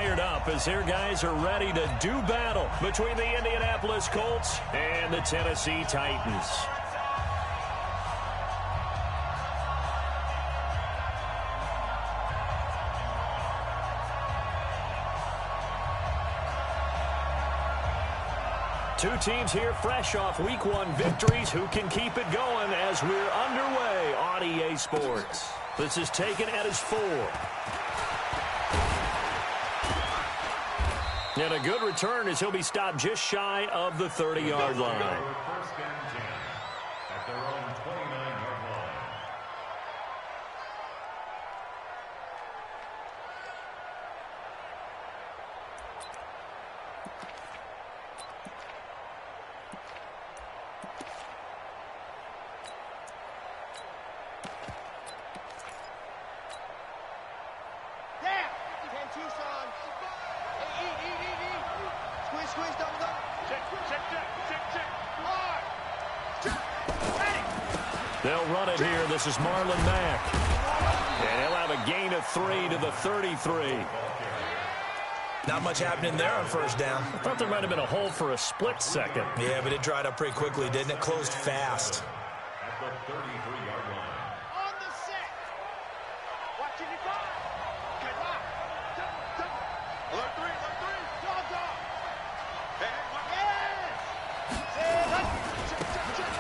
fired up as their guys are ready to do battle between the Indianapolis Colts and the Tennessee Titans. Two teams here fresh off Week 1 victories. Who can keep it going as we're underway on EA Sports? This is taken at his 4. And a good return as he'll be stopped just shy of the 30-yard line. First and 10 at their own 29-yard line. They'll run it here. This is Marlon Mack. And he'll have a gain of 3 to the 33. Not much happening there on first down. I thought there might have been a hole for a split second. Yeah, but it dried up pretty quickly, didn't it? Closed fast. At the 33-yard line. On the set. Watching it go. Get locked. Alert 3. Dog.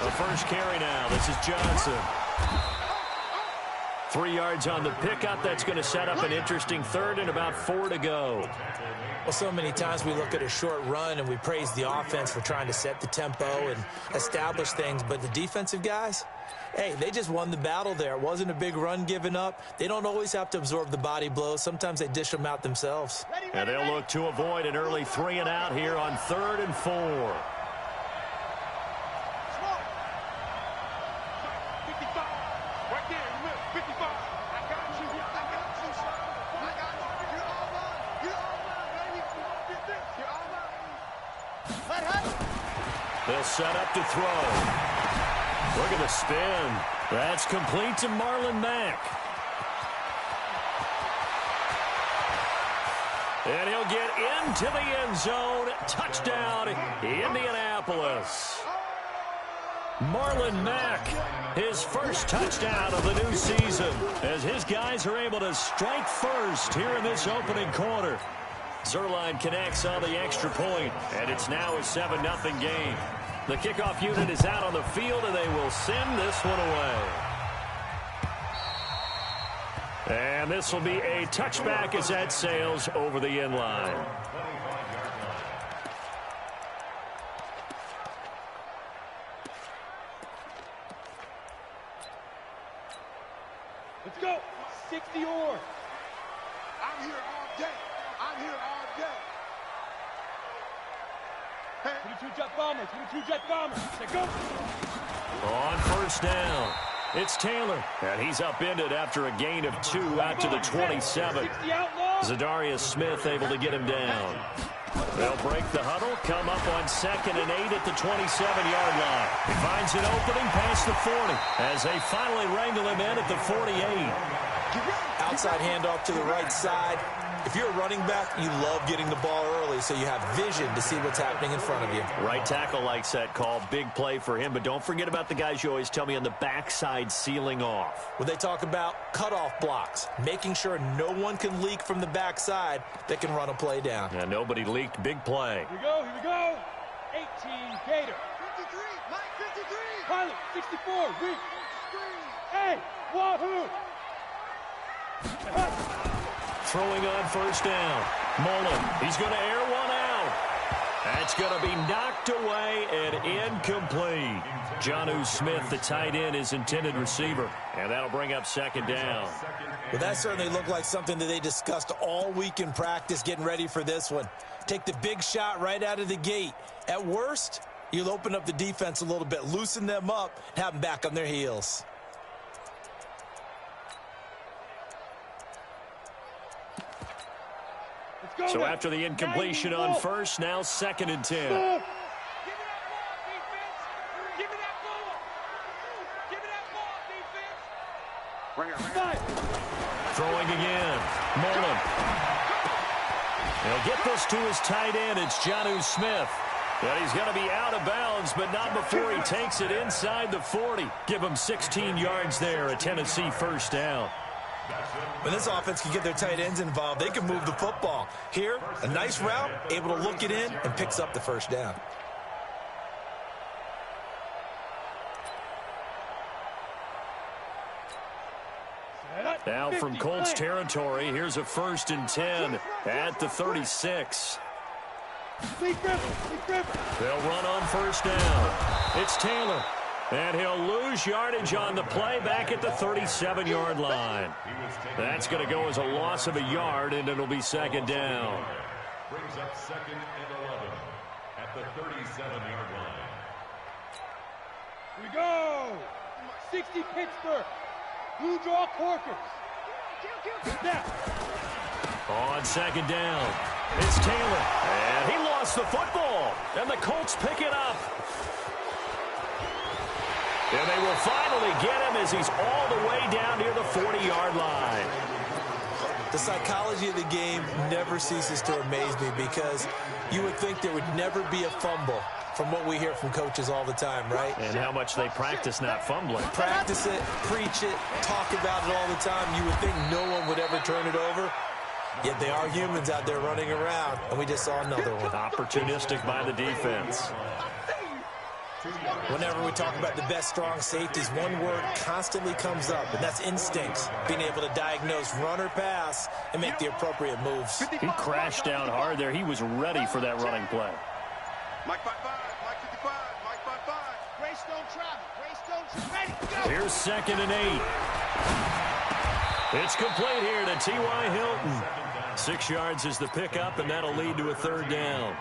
The first carry now. This is Johnson. 3 yards on the pickup. That's going to set up an interesting third and about 4 to go. Well, so many times we look at a short run and we praise the offense for trying to set the tempo and establish things. But the defensive guys, hey, they just won the battle there. It wasn't a big run given up. They don't always have to absorb the body blows. Sometimes they dish them out themselves. And they'll look to avoid an early 3 and out here on 3rd and 4. They'll set up to throw. Look at the spin. That's complete to Marlon Mack. And he'll get into the end zone. Touchdown, Indianapolis. Marlon Mack, his first touchdown of the new season, as his guys are able to strike first here in this opening quarter. Zerline connects on the extra point, and it's now a 7-0 game. The kickoff unit is out on the field, and they will send this one away. And this will be a touchback as that sails over the end line. Let's go. 60 or. I'm here all day. 22 jet bombers. Let's go. On first down, it's Taylor. And he's upended after a gain of 2 out to the 27. Zadarius Smith able to get him down. They'll break the huddle, come up on 2nd and 8 at the 27-yard line. He finds an opening past the 40 as they finally wrangle him in at the 48. Outside handoff to the right side. If you're a running back, you love getting the ball early so you have vision to see what's happening in front of you. Right tackle likes that call. Big play for him. But don't forget about the guys you always tell me on the backside sealing off. When they talk about cutoff blocks, making sure no one can leak from the backside that can run a play down. And nobody leaked. Big play. Here we go. 18, Gator. 53, Mike 53. Pilot, 64, Weak. Hey, Wahoo. Throwing on first down. Mullen, he's going to air one out. That's going to be knocked away and incomplete. Jonnu Smith, the tight end, is intended receiver. And that'll bring up 2nd down. Well, that certainly looked like something that they discussed all week in practice getting ready for this one. Take the big shot right out of the gate. At worst, you'll open up the defense a little bit, loosen them up, and have them back on their heels. So after the incompletion on first, now 2nd and 10. Throwing again. Mullen. He'll get this to his tight end. It's Jonnu Smith. And he's going to be out of bounds, but not before he takes it inside the 40. Give him 16 yards there, a Tennessee first down. When this offense can get their tight ends involved, they can move the football. Here, a nice route, able to look it in, and picks up the first down. Now from Colts territory, here's a 1st and 10 at the 36. They'll run on first down. It's Taylor. And he'll lose yardage on the play back at the 37-yard line. That's going to go as a loss of a yard, and it'll be 2nd down. Brings up 2nd and 11 at the 37-yard line. Here we go. 60 Pittsburgh. Blue draw Corkers. Snap. On 2nd down, it's Taylor. And he lost the football. And the Colts pick it up. And they will finally get him as he's all the way down near the 40-yard line. The psychology of the game never ceases to amaze me because you would think there would never be a fumble from what we hear from coaches all the time, right? And how much they practice not fumbling. Practice it, preach it, talk about it all the time. You would think no one would ever turn it over. Yet they are humans out there running around, and we just saw another one. Opportunistic by the defense. Whenever we talk about the best strong safeties, one word constantly comes up, and that's instincts. Being able to diagnose run or pass and make the appropriate moves. He crashed down hard there. He was ready for that running play. Mike 5-5, Mike 55, Mike 5-5. Greystone travel, Greystone ready, go! Here's 2nd and 8. It's complete here to T.Y. Hilton. 6 yards is the pickup, and that'll lead to a 3rd down.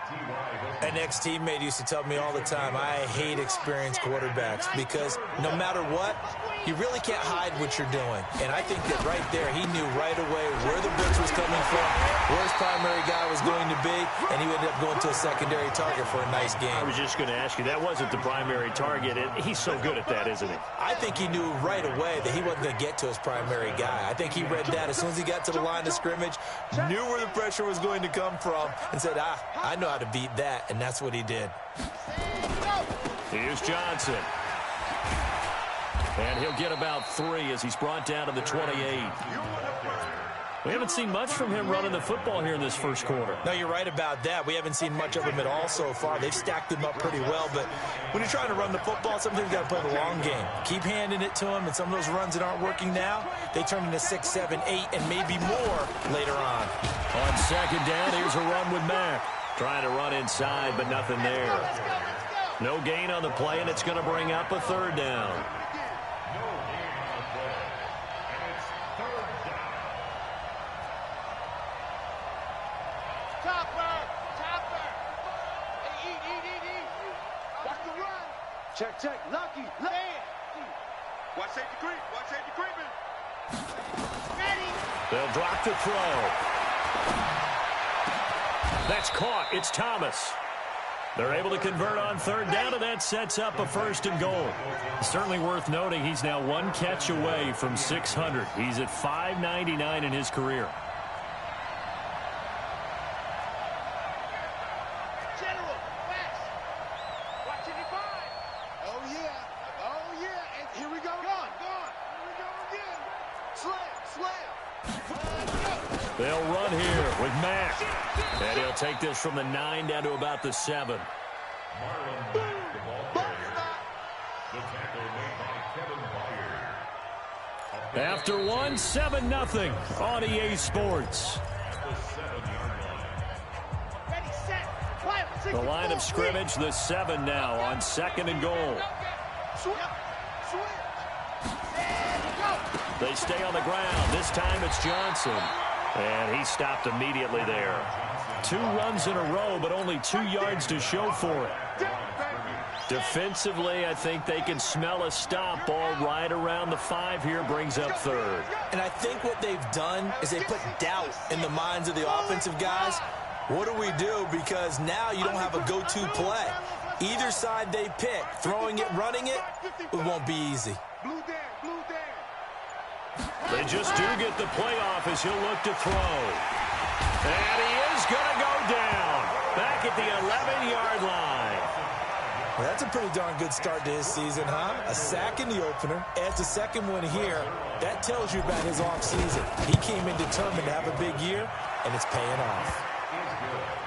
An ex-teammate used to tell me all the time, I hate experienced quarterbacks because no matter what, you really can't hide what you're doing. And I think that right there, he knew right away where the blitz was coming from, where his primary guy was going to be, and he ended up going to a secondary target for a nice game. I was just going to ask you, that wasn't the primary target. He's so good at that, isn't he? I think he knew right away that he wasn't going to get to his primary guy. I think he read that as soon as he got to the line of scrimmage, knew where the pressure was going to come from, and said, I know how to beat that. And that's what he did. Here's Johnson. And he'll get about 3 as he's brought down to the 28. We haven't seen much from him running the football here in this first quarter. No, you're right about that. We haven't seen much of him at all so far. They've stacked him up pretty well, but when you're trying to run the football, sometimes you've got to play the long game. Keep handing it to him, and some of those runs that aren't working now, they turn into 6, 7, 8, and maybe more later on. On 2nd down, here's a run with Mack. Trying to run inside, but nothing there. No gain on the play, and it's going to bring up a 3rd down. Check, Lucky, land. Watch safety creep, watch safety creeping. Ready. They'll drop the throw. That's caught. It's Thomas. They're able to convert on 3rd down, and that sets up a 1st and goal. Certainly worth noting he's now 1 catch away from 600. He's at 599 in his career. They'll run here with Mack. And he'll take this from the 9 down to about the 7. After 1, 7-0 on EA Sports. The line of scrimmage, the 7 now on 2nd and goal. They stay on the ground. This time it's Johnson. And he stopped immediately there. 2 runs in a row, but only 2 yards to show for it. Defensively, I think they can smell a stop. Ball right around the 5 here, brings up 3rd. And I think what they've done is they put doubt in the minds of the offensive guys. What do we do? Because now you don't have a go-to play. Either side they pick, throwing it, running it, it won't be easy. They just do get the playoff as he'll look to throw. And he is going to Well, that's a pretty darn good start to his season, huh? A sack in the opener, adds a second one here. That tells you about his offseason. He came in determined to have a big year, and it's paying off.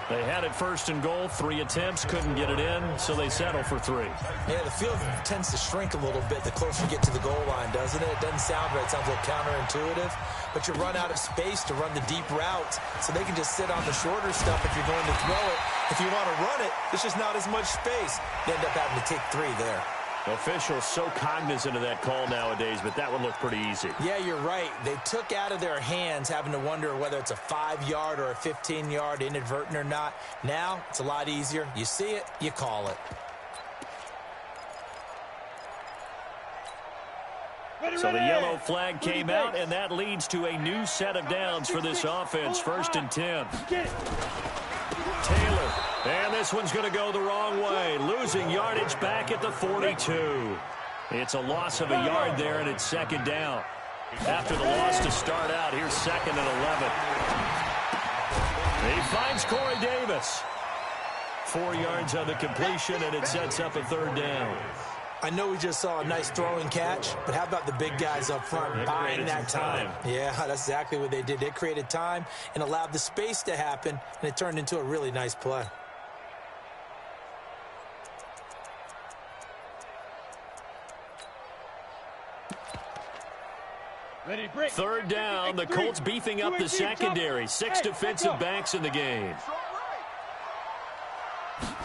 They had it first and goal, 3 attempts, couldn't get it in, so they settle for 3. Yeah, the field tends to shrink a little bit the closer you get to the goal line, doesn't it? It doesn't sound right. It sounds a little counterintuitive. But you run out of space to run the deep routes, so they can just sit on the shorter stuff if you're going to throw it. If you want to run it, there's just not as much space. You end up having to take 3 there. Officials so cognizant of that call nowadays, but that would look pretty easy. Yeah, you're right. They took out of their hands having to wonder whether it's a 5-yard or a 15-yard inadvertent or not. Now, it's a lot easier. You see it, you call it. So the yellow flag came out, and that leads to a new set of downs for this offense. 1st and 10. Taylor, and this one's going to go the wrong way, losing yardage back at the 42. It's a loss of a yard there, and it's 2nd down. After the loss to start out, here's 2nd and 11. He finds Corey Davis. 4 yards on the completion, and it sets up a 3rd down. I know we just saw a nice throwing catch, but how about the big guys up front buying that time? Yeah, that's exactly what they did. They created time and allowed the space to happen, and it turned into a really nice play. Ready, break. 3rd down, the Colts beefing up the secondary. 6 defensive backs in the game.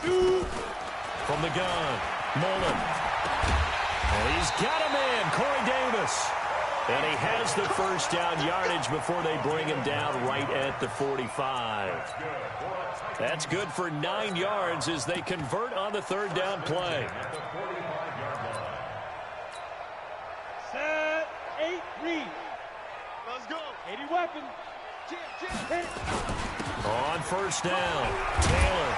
From the gun, Mullen. And he's got him in, Corey Davis. And he has the 1st down yardage before they bring him down right at the 45. That's good for 9 yards as they convert on the 3rd down play. Set, 8, read. Let's go. 80 weapon. Hit. On 1st down, Taylor.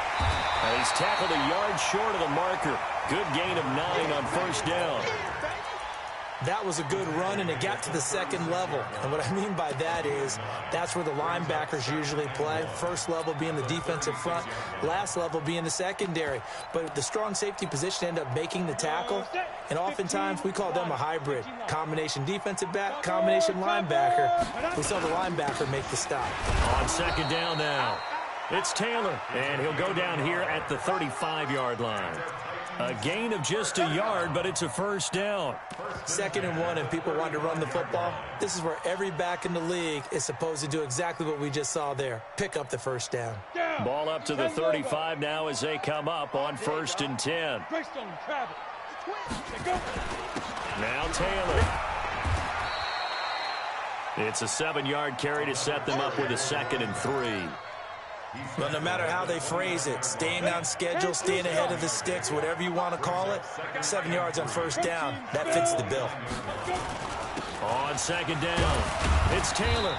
And he's tackled a yard short of the marker. Good gain of 9 on 1st down. That was a good run, and it got to the 2nd level. And what I mean by that is that's where the linebackers usually play. 1st level being the defensive front, last level being the secondary. But the strong safety position ended up making the tackle, and oftentimes we call them a hybrid. Combination defensive back, combination linebacker. We saw the linebacker make the stop. On 2nd down now, it's Taylor, and he'll go down here at the 35-yard line. A gain of just a yard, but it's a 1st down. 2nd and 1, and people want to run the football. This is where every back in the league is supposed to do exactly what we just saw there. Pick up the 1st down. Ball up to the 35 now as they come up on 1st and 10. Now Taylor. It's a 7-yard carry to set them up with a 2nd and 3. Well, no matter how they phrase it, staying on schedule, staying ahead of the sticks, whatever you want to call it, 7 yards on 1st down, that fits the bill. On 2nd down, it's Taylor.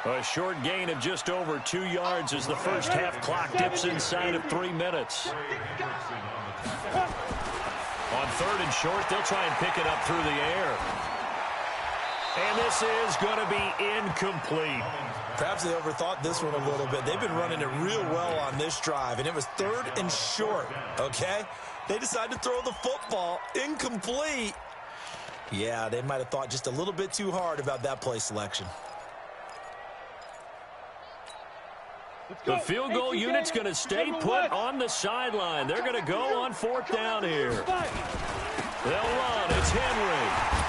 A short gain of just over 2 yards as the 1st half clock dips inside of 3 minutes. On 3rd and short, they'll try and pick it up through the air. And this is going to be incomplete. Perhaps they overthought this one a little bit. They've been running it real well on this drive, and it was 3rd and short, okay? They decided to throw the football incomplete. Yeah, they might have thought just a little bit too hard about that play selection. The field goal unit's going to stay put on the sideline. They're going to go on 4th down here. They'll run. It's Henry.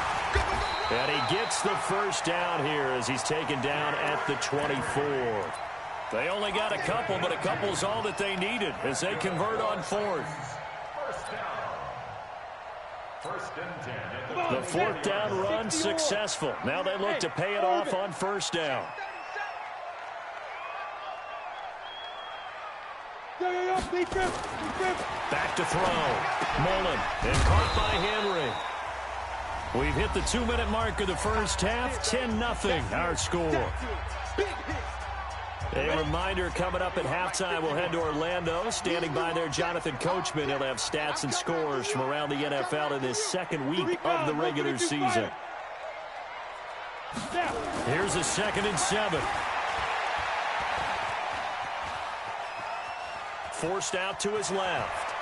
And he gets the 1st down here as he's taken down at the 24. They only got a couple, but a couple's all that they needed as they convert on 4th. 1st and 10. The 4th down run successful. Now they look to pay it off on 1st down. Back to throw. Mullen and caught by Henry. We've hit the 2-minute mark of the 1st half. 10-0 our score. A reminder coming up at halftime, we'll head to Orlando. Standing by there, Jonathan Coachman. He'll have stats and scores from around the NFL in this 2nd week of the regular season. Here's a 2nd and 7. Forced out to his left.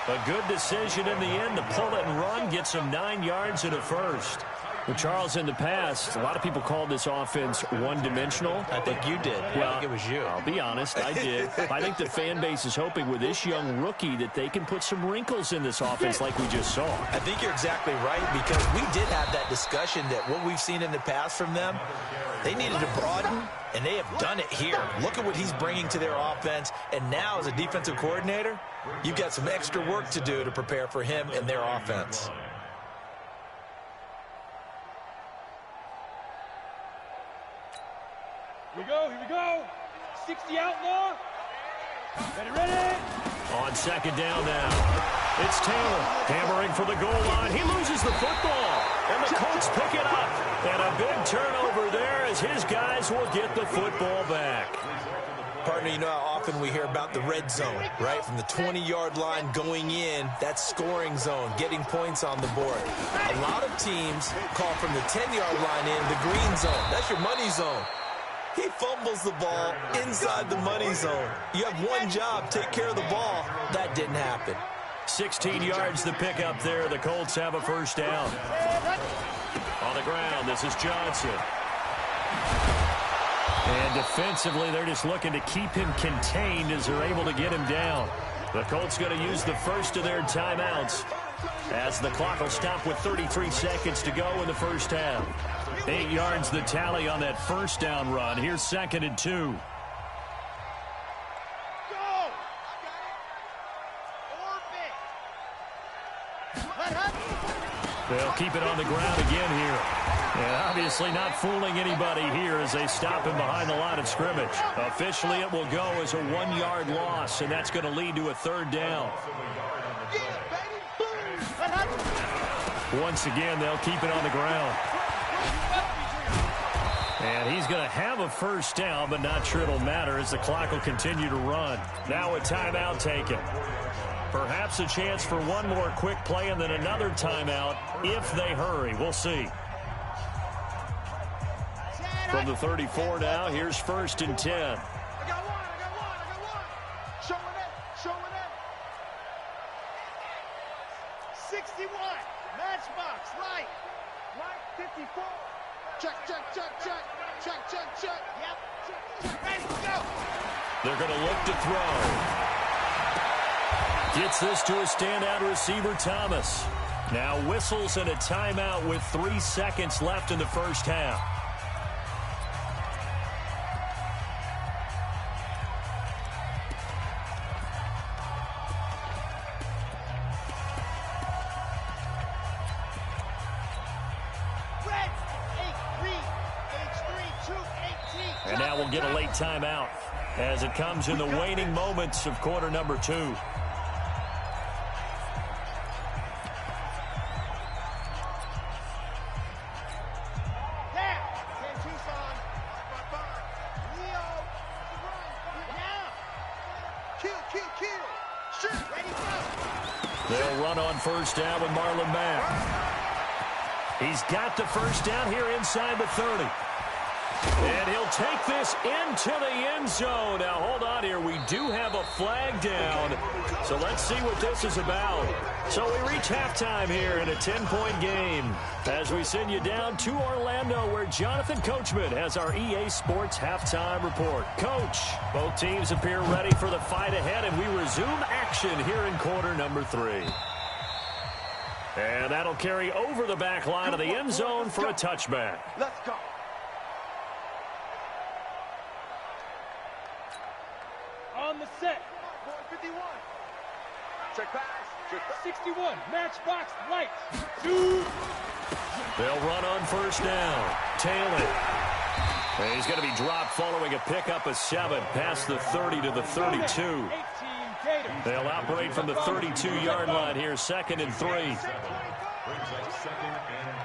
A good decision in the end to pull it and run, get some 9 yards and a first. Well, Charles, in the past, a lot of people called this offense one-dimensional. I think you did. Well, I think it was you. I'll be honest, I did. I think the fan base is hoping with this young rookie that they can put some wrinkles in this offense like we just saw. I think you're exactly right, because we did have that discussion that what we've seen in the past from them, they needed to broaden, and they have done it here. Look at what he's bringing to their offense, and now as a defensive coordinator, you've got some extra work to do to prepare for him and their offense. Here we go. 60 outlaw. Ready. On second down now. It's Taylor hammering for the goal line. He loses the football, and the Colts pick it up. And a big turnover there as his guys will get the football back. Partner, you know how often we hear about the red zone, right? From the 20-yard line going in, that's scoring zone, getting points on the board. A lot of teams call from the 10-yard line in the green zone. That's your money zone. He fumbles the ball inside the money zone. You have one job, take care of the ball. That didn't happen. 16 yards to pick up there. The Colts have a first down. On the ground, this is Johnson. And defensively, they're just looking to keep him contained as they're able to get him down. The Colts going to use the first of their timeouts as the clock will stop with 33 seconds to go in the first half. 8 yards the tally on that first down run. Here's 2nd and 2. They'll keep it on the ground again here. And obviously not fooling anybody here as they stop him behind the line of scrimmage. Officially, it will go as a 1-yard loss, and that's going to lead to a 3rd down. Once again, they'll keep it on the ground. And he's going to have a first down, but not sure it'll matter as the clock will continue to run. Now a timeout taken. Perhaps a chance for one more quick play and then another timeout if they hurry. We'll see. From the 34 now, here's 1st and 10. I got one. Showing it. 61. Matchbox, right. 54. Check. Yep. Ready to go. They're going to look to throw. Gets this to a standout receiver, Thomas. Now whistles and a timeout with 3 seconds left in the first half. And now we'll get a late timeout as it comes in the waning moments of quarter number 2. They'll run on first down with Marlon Mack. He's got the first down here inside the 30. And he'll take this into the end zone. Now, hold on here. We do have a flag down. So let's see what this is about. So we reach halftime here in a 10-point game as we send you down to Orlando where Jonathan Coachman has our EA Sports halftime report. Coach, both teams appear ready for the fight ahead, and we resume action here in quarter number 3. And that'll carry over the back line of the end zone for a touchback. Let's go. On the set. 51. Check pass. 61. Matchbox light. They'll run on first down. Taylor. And he's going to be dropped following a pickup of 7 past the 30 to the 32. They'll operate from the 32-yard line here, 2nd and 3. Brings up 2nd and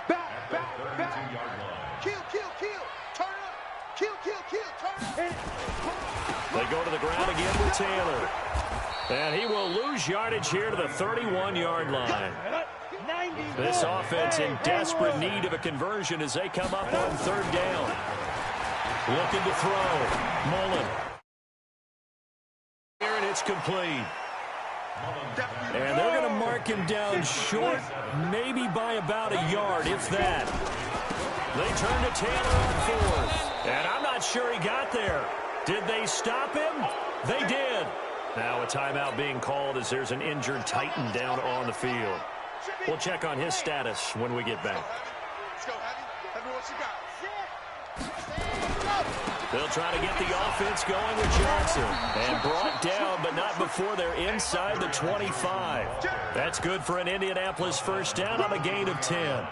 3. Back. 32-yard line. Kill. Turn up. Kill. Turn up. They go to the ground again with Taylor. And he will lose yardage here to the 31-yard line. This offense in desperate need of a conversion as they come up on 3rd down. Looking to throw. Mullen. Here, and it's complete. And they're going to mark him down short, maybe by about a yard, if that. They turn to Taylor on fourth. And I'm not sure he got there. Did they stop him? They did. Now a timeout being called as there's an injured Titan down on the field. We'll check on his status when we get back. Let's go, Heavy. Heavy, what you got? They'll try to get the offense going with Johnson. And brought down, but not before they're inside the 25. That's good for an Indianapolis first down on a gain of 10.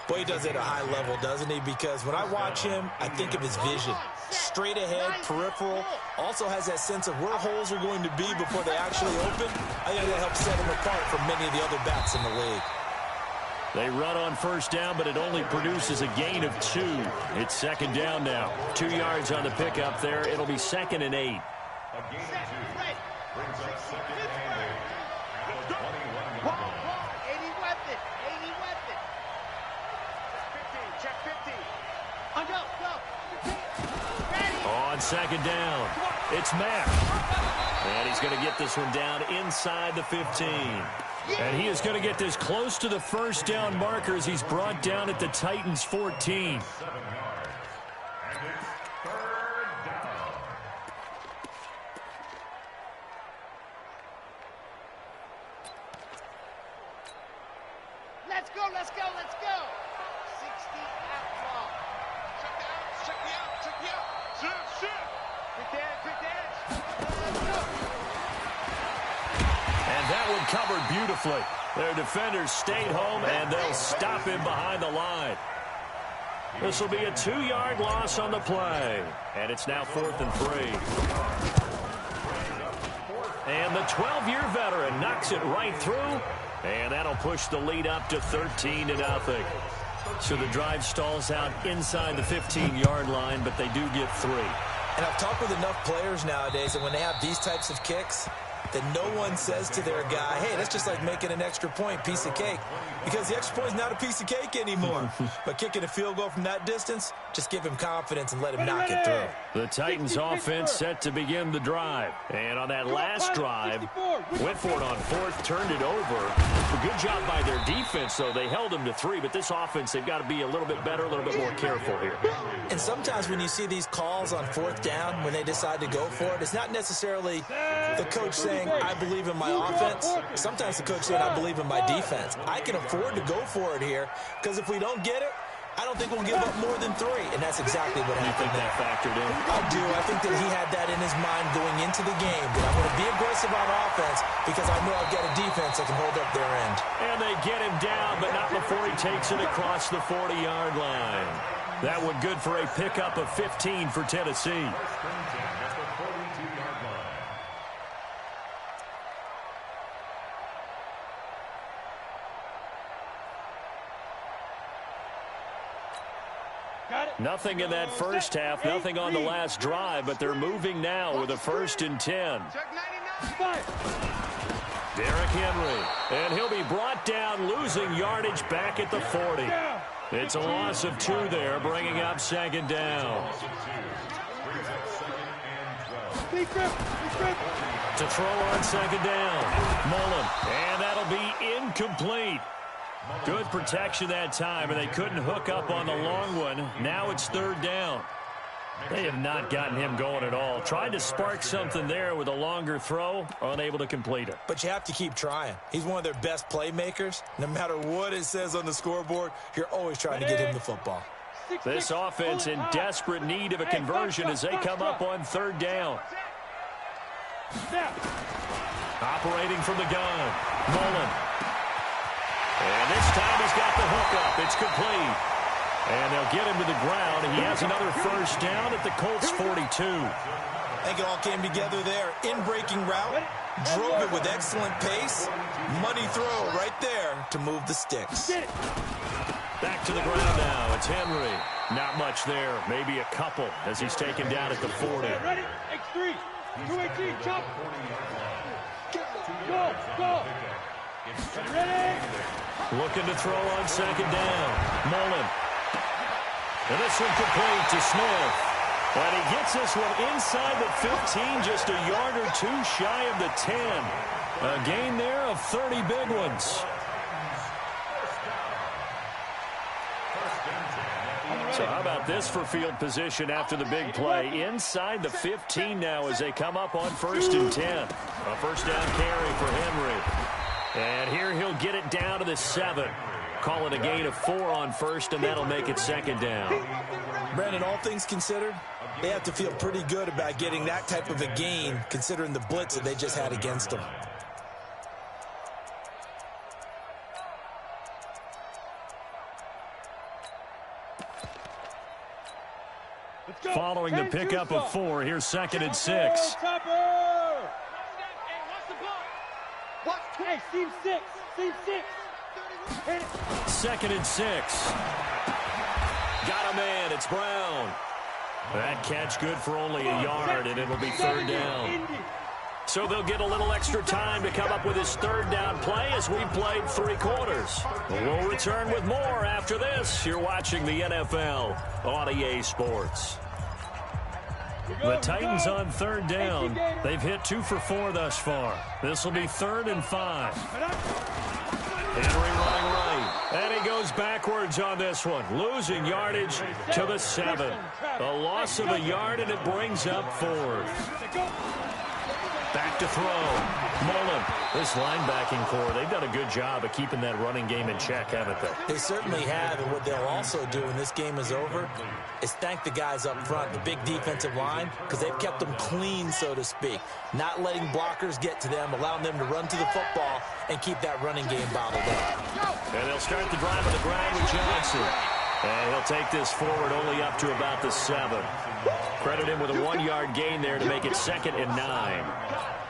Boy, he does it at a high level, doesn't he? Because when I watch him, I think of his vision. Straight ahead, peripheral. Also has that sense of where holes are going to be before they actually open. I think that helps set him apart from many of the other backs in the league. They run on first down, but it only produces a gain of 2. It's second down now. 2 yards on the pickup there. It'll be 2nd and 8. A gain of 2 brings up 2nd and 8 at the 21-yard line. 80 weapon. 80 weapon. Check 15. Go. Ready. On second down, it's Mack. And he's going to get this one down inside the 15. And he is going to get this close to the first down marker as he's brought down at the Titans' 14. 7 yards. And it's 3rd down. Let's go. 60 outlaw. Check me out. Shoot. Quick dance. And that one covered beautifully. Their defenders stayed home, and they'll stop him behind the line. This will be a 2-yard loss on the play. And it's now 4th and 3. And the 12-year veteran knocks it right through. And that'll push the lead up to 13-0. So the drive stalls out inside the 15-yard line, but they do get 3. And I've talked with enough players nowadays that when they have these types of kicks, that no one says to their guy, hey, that's just like making an extra point, piece of cake. Because the extra point is not a piece of cake anymore. But kicking a field goal from that distance, just give him confidence and let him knock it through. The Titans offense set to begin the drive. And on that last drive, went for it on 4th, turned it over. A good job by their defense, though. They held them to 3, but this offense, they've got to be a little bit better, a little bit more careful here. And sometimes when you see these calls on 4th down, when they decide to go for it, it's not necessarily the coach saying, I believe in my offense. Sometimes the coach saying, I believe in my defense. I can afford to go for it here, because if we don't get it, I don't think we'll give up more than 3, and that's exactly what happened there. That factored in? I do. I think that he had that in his mind going into the game, that I'm going to be aggressive on offense because I know I've got a defense that can hold up their end. And they get him down, but not before he takes it across the 40-yard line. That one good for a pickup of 15 for Tennessee. Nothing in that first half, nothing on the last drive, but they're moving now with a 1st and 10. Derrick Henry, and he'll be brought down, losing yardage back at the 40. It's a loss of 2 there, bringing up 2nd down. To throw on 2nd down, Mullen, and that'll be incomplete. Good protection that time, and they couldn't hook up on the long one. Now it's 3rd down. They have not gotten him going at all. Tried to spark something there with a longer throw, unable to complete it. But you have to keep trying. He's one of their best playmakers. No matter what it says on the scoreboard, you're always trying to get him the football. This offense in desperate need of a conversion as they come up on 3rd down. Operating from the gun, Mullen. And this time he's got the hookup. It's complete. And they'll get him to the ground. And he has another 1st down at the Colts 42. I think it all came together there. In-breaking route. Drove it with excellent pace. Money throw right there to move the sticks. Back to the ground now. It's Henry. Not much there. Maybe a couple as he's taken down at the 40. Ready? X3. 218. Chop. Go. Ready? Looking to throw on 2nd down. Mullen. And this one complete to Smith. And he gets this one inside the 15, just a yard or 2 shy of the 10. A gain there of 30 big ones. So how about this for field position after the big play? Inside the 15 now as they come up on 1st and 10. A first down carry for Henry. And here he'll get it down to the 7. Call it a gain of 4 on 1st, and that'll make it 2nd down. Brandon, all things considered, they have to feel pretty good about getting that type of a gain considering the blitz that they just had against them. Following the pickup of 4, here's 2nd and 6. Hey, seam 6. Seam 6. 2nd and 6. Got a man. It's Brown. That catch good for only a yard, and it'll be 3rd down. So they'll get a little extra time to come up with his 3rd down play as we've played 3 quarters. We'll return with more after this. You're watching the NFL on EA Sports. The Titans on 3rd down. They've hit 2 for 4 thus far. This will be 3rd and 5. Henry running right. And he goes backwards on this one. Losing yardage to the 7. A loss of a yard, and it brings up 4th. Back to throw. Mullen. This linebacking core, they've done a good job of keeping that running game in check, haven't they? They certainly have, and what they'll also do when this game is over is thank the guys up front, the big defensive line, because they've kept them clean, so to speak. Not letting blockers get to them, allowing them to run to the football and keep that running game bottled up. And they'll start the drive on the ground with Johnson. And he'll take this forward only up to about the 7. Credit him with a 1-yard gain there to make it 2nd and 9.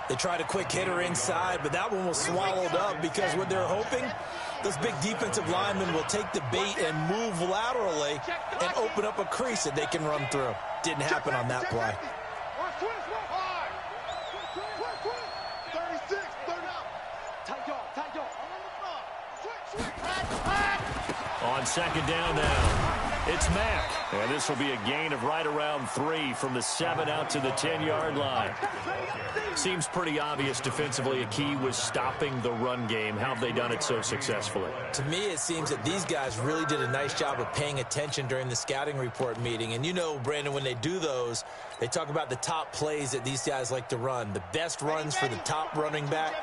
They tried a quick hitter inside, but that one was swallowed up because what they're hoping, those big defensive linemen will take the bait and move laterally and open up a crease that they can run through. Didn't happen on that play. 36, 3rd out. Tight dog. On 2nd down now. It's Mack. And this will be a gain of right around 3 from the 7 out to the 10-yard line. Seems pretty obvious defensively a key was stopping the run game. How have they done it so successfully? To me, it seems that these guys really did a nice job of paying attention during the scouting report meeting. And you know, Brandon, when they do those, they talk about the top plays that these guys like to run. The best runs for the top running back,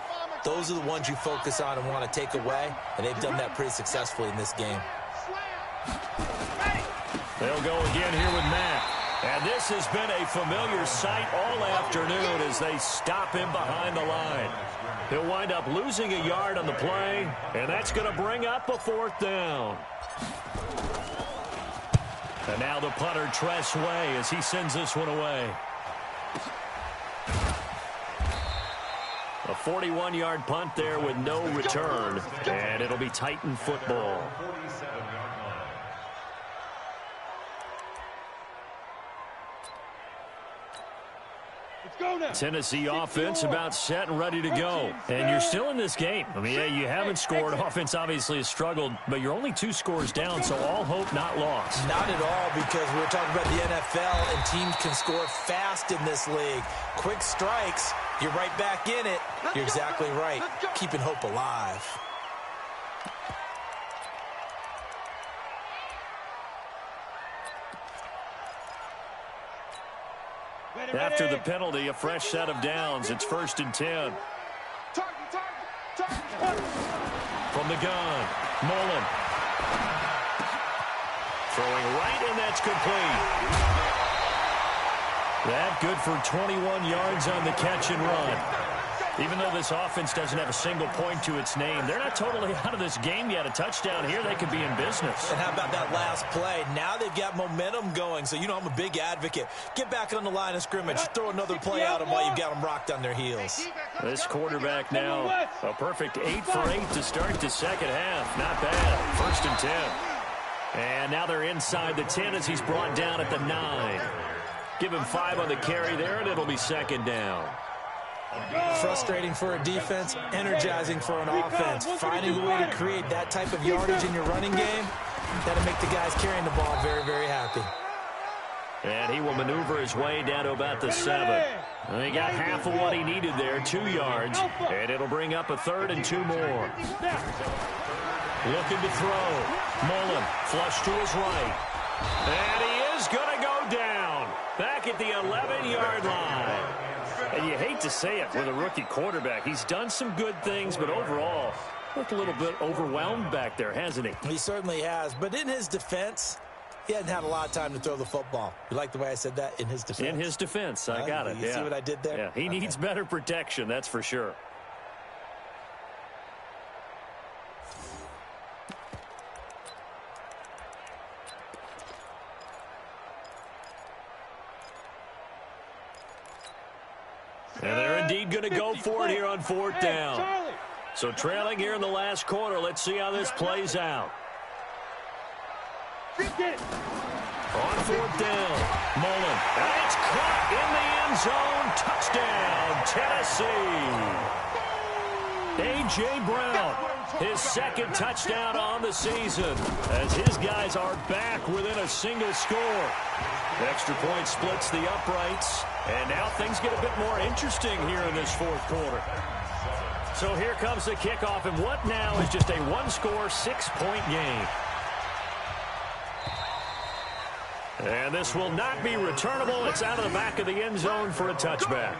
those are the ones you focus on and want to take away. And they've done that pretty successfully in this game. They'll go again here with Mack. And this has been a familiar sight all afternoon as they stop him behind the line. He'll wind up losing a yard on the play, and that's going to bring up a 4th down. And now the punter, Tress Way, as he sends this one away. A 41-yard punt there with no return, and it'll be Titan football. Tennessee offense about set and ready to go. And you're still in this game. I mean, yeah, you haven't scored. Offense obviously has struggled, but you're only 2 scores down, so all hope not lost. Not at all, because we're talking about the NFL, and teams can score fast in this league. Quick strikes, you're right back in it. You're exactly right. Keeping hope alive. After the penalty, a fresh set of downs. It's 1st and 10. From the gun, Mullen. Throwing right, and that's complete. That good for 21 yards on the catch and run. Even though this offense doesn't have a single point to its name, they're not totally out of this game yet. A touchdown here, they could be in business. And how about that last play? Now they've got momentum going, so you know I'm a big advocate. Get back on the line of scrimmage. Throw another play out while you've got them rocked on their heels. This quarterback now, a perfect 8 for 8 to start the 2nd half. Not bad. 1st and 10. And now they're inside the 10 as he's brought down at the 9. Give him 5 on the carry there, and it'll be 2nd down. Frustrating for a defense, energizing for an offense. Finding a way to create that type of yardage in your running game, that'll make the guys carrying the ball very, very happy. And he will maneuver his way down to about the 7. He got half of what he needed there, 2 yards, and it'll bring up a 3rd and 2 more. Looking to throw. Mullen, flush to his right. And he is going to go down. Back at the 11-yard line. And you hate to say it with a rookie quarterback. He's done some good things, but overall, looked a little bit overwhelmed back there, hasn't he? He certainly has. But in his defense, he hasn't had a lot of time to throw the football. You like the way I said that? In his defense? In his defense. I got it. You see what I did there? Yeah, he needs better protection, that's for sure. And they're indeed going to go for it here on 4th down. So trailing here in the last quarter. Let's see how this plays out. On 4th down, Mullen. And it's caught in the end zone. Touchdown, Tennessee. A.J. Brown, his 2nd touchdown on the season, as his guys are back within a single score. Extra point splits the uprights, and now things get a bit more interesting here in this 4th quarter. So here comes the kickoff, and what now is just a 1-score, 6-point game. And this will not be returnable. It's out of the back of the end zone for a touchback.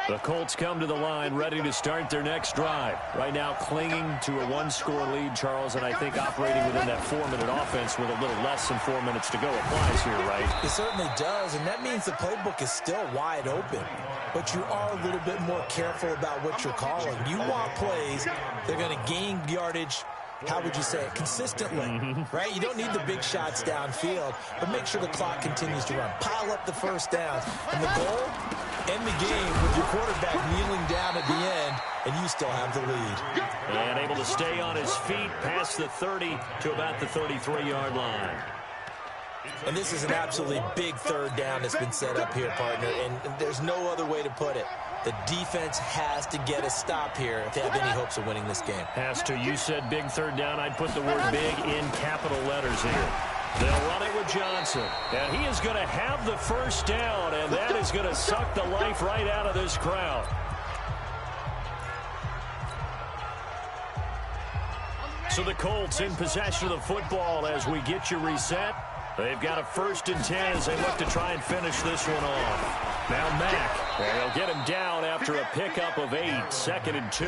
The Colts come to the line ready to start their next drive. Right now clinging to a 1-score lead, Charles, and I think operating within that 4-minute offense with a little less than 4 minutes to go applies here, right? It certainly does, and that means the playbook is still wide open. But you are a little bit more careful about what you're calling. You want plays, they're going to gain yardage, how would you say it, consistently, right? You don't need the big shots downfield, but make sure the clock continues to run. Pile up the first downs. And the goal, end the game with your quarterback kneeling down at the end, and you still have the lead. And able to stay on his feet past the 30 to about the 33-yard line. And this is an absolutely big 3rd down that's been set up here, partner, and there's no other way to put it. The defense has to get a stop here if they have any hopes of winning this game. Has to. You said big 3rd down. I'd put the word big in capital letters here. They'll run it with Johnson. And he is going to have the first down, and that is going to suck the life right out of this crowd. So the Colts in possession of the football as we get you reset. They've got a 1st and 10 as they look to try and finish this one off. Now Mack, they'll get him down after a pickup of 8, 2nd and 2.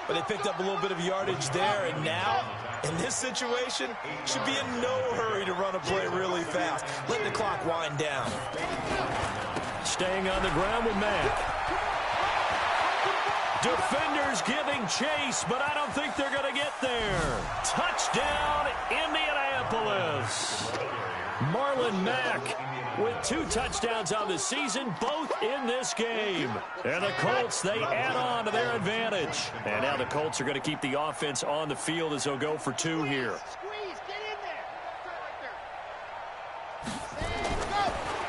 But they picked up a little bit of yardage there, and now, in this situation, should be in no hurry to run a play really fast. Let the clock wind down. Staying on the ground with Mack. Defenders giving chase, but I don't think they're going to get there. Touchdown, Indianapolis. Marlon Mack with 2 touchdowns on the season, both in this game. And the Colts, they add on to their advantage. And now the Colts are going to keep the offense on the field as they'll go for 2 here.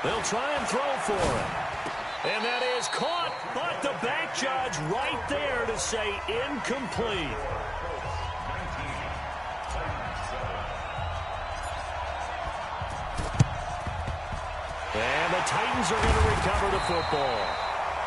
They'll try and throw for it. And that is caught, but the back judge right there to say incomplete. And the Titans are going to recover the football.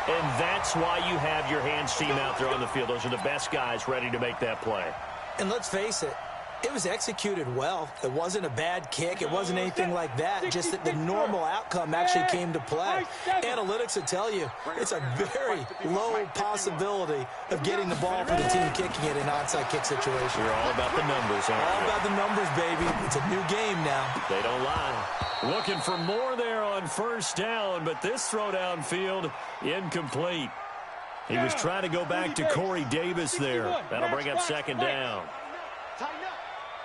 And that's why you have your hands team out there on the field. Those are the best guys ready to make that play. And let's face it, it was executed well. It wasn't a bad kick. It wasn't anything like that. Just that the normal outcome actually came to play. Analytics will tell you it's a very low possibility of getting the ball for the team kicking it in an onside kick situation. You're all about the numbers, aren't you? All about the numbers, baby. It's a new game now. They don't lie. Looking for more there on 1st down, but this throw downfield incomplete. He was trying to go back to Corey Davis there. That'll bring up 2nd down.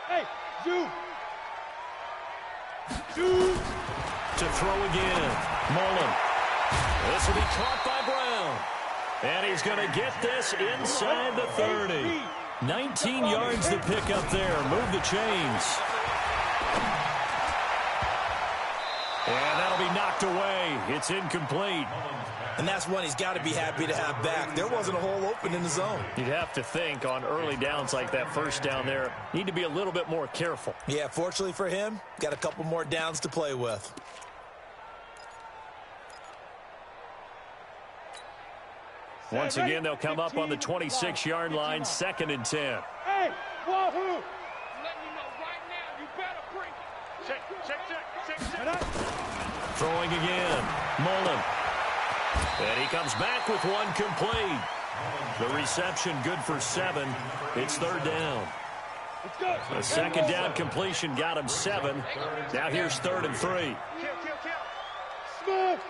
Hey, zoom. To throw again. Mullen. This will be caught by Brown. And he's going to get this inside the 30. 19 yards to pick up there. Move the chains. And that'll be knocked away. It's incomplete. And that's one he's got to be happy to have back. There wasn't a hole open in the zone. You'd have to think on early downs like that first down there, need to be a little bit more careful. Yeah, fortunately for him, got a couple more downs to play with. Once again, they'll come up on the 26-yard line, 2nd and 10. Hey, Wahoo! Let me know right now. You better bring it. Check. Throwing again. Mullen. And he comes back with one complete. The reception good for 7. It's 3rd down. Let's go. A 2nd down completion got him 7. Now here's 3rd and 3. Kill. Smith.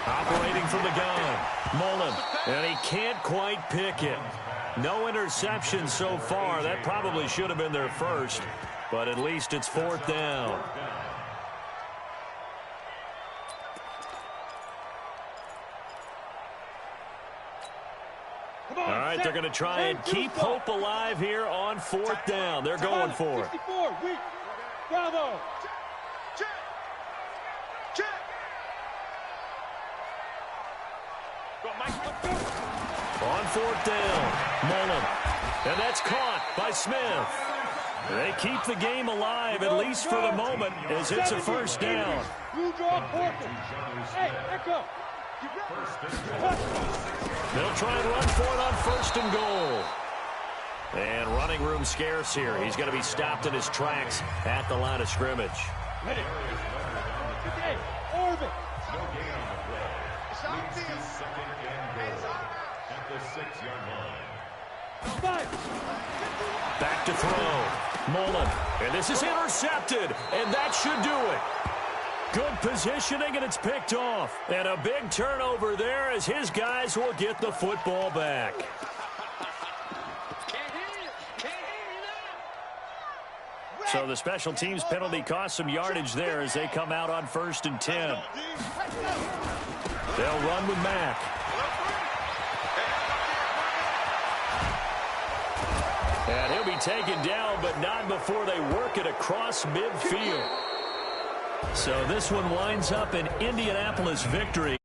Operating from the gun. Mullen. And he can't quite pick it. No interception so far. That probably should have been their first. But at least it's 4th down. All right, they're going to try and keep hope alive here on 4th down. They're going for it. 64, weak. Bravo. Check. Go, Mike. On 4th down, Mullen. And that's caught by Smith. They keep the game alive, at least for the moment, as it's a 1st down. Blue draw, Porter. Hey, echo. They'll try and run for it on 1st and goal. And running room scarce here. He's going to be stopped in his tracks at the line of scrimmage. Ready. Okay, orbit. It's on the field. Second and goal at the 6-yard line. Five. Back to throw. Mullen. And this is intercepted. And that should do it. Good positioning, and it's picked off. And a big turnover there as his guys will get the football back. So the special teams penalty cost some yardage there as they come out on 1st and 10. They'll run with Mack. And he'll be taken down, but not before they work it across midfield. So this one winds up an Indianapolis victory.